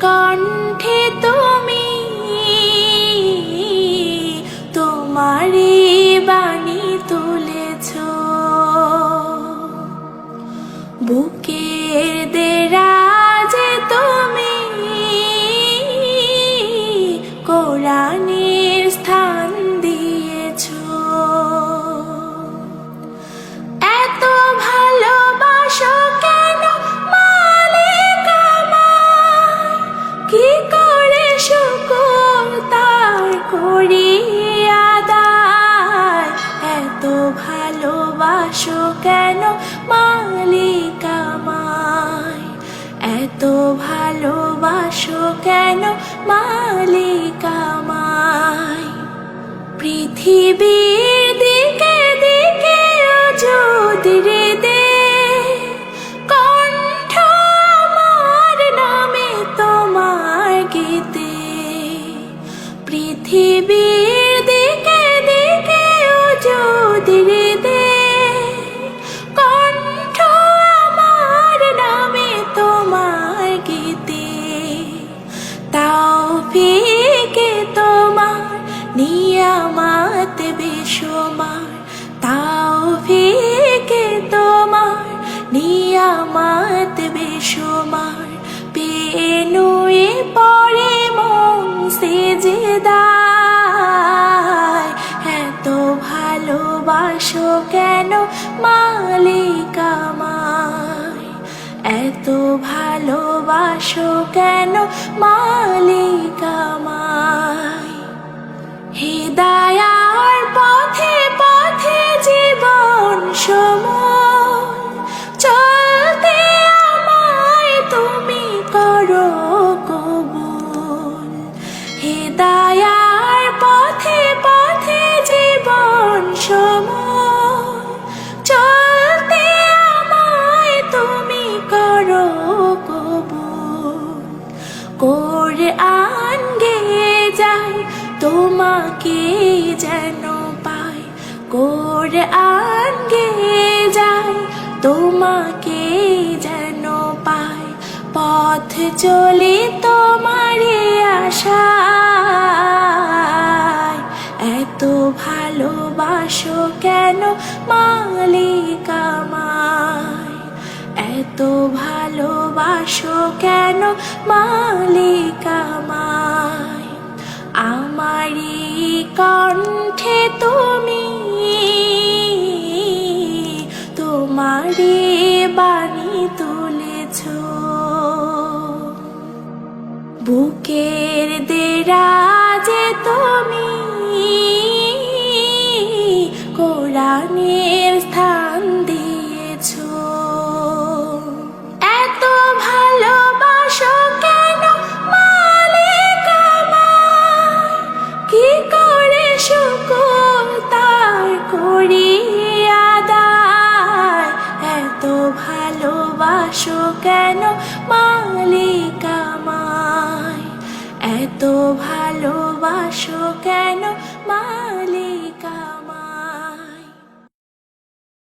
কণ্ঠে তুমি তোমারই বাণী তুলেছ, বুকের দেরাজে তুমি কোরআনের স্থান দিয়েছ। এত ভালোবাসো কেন মালিক আমায়, কি করে শুকর তার করি আদায়। এত ভালোবাসো কেন মালিক আমায়, এত ভালোবাসো কেন মালিক আমায়। পৃথিবীর দিকে দিকে যদি দে কণ্ঠ আমার নামে তোমার গীতে। পৃথিবীর দিকে দিকে যদি দে কণ্ঠ আমার নামে তোমার গীতে। তাওফীকে তোমার নিয়ামত বেশুমার, তাওফীকে তোমার নিয়ামত বেশুমার। পেনুয়ে পড়ে মন সিজদায়, এত ভালোবাসো কেন মালিক আমায়, এত ভালোবাসো কেন মালিক আমায়। হিদায়ার পথে পথে জীবন সময় চলতে আমায় তুমি করো কবুল। হিদায়ার পথে পথে জীবন সময় চলতে আমায় তুমি করো কবুল। কোরআন গেয়ে যাই তোমাকে যেন পাই, কোরআন গেয়ে যাই তোমাকে যেন পাই। পথ চলে তোমারে আশায়, এত ভালোবাসো কেন মালিক আমায়, এত ভালোবাসো কেন মালিক আমায়। আমারই কণ্ঠে তুমি তোমারই বাণী তুলেছ, বুকের দেরাজে তুমি কোরআনের স্থান দিয়েছ। এত ভালোবাসো কেন মালিক আমায়, কি করে শুকর তার করি আদায়। এত ভালোবাসো কেন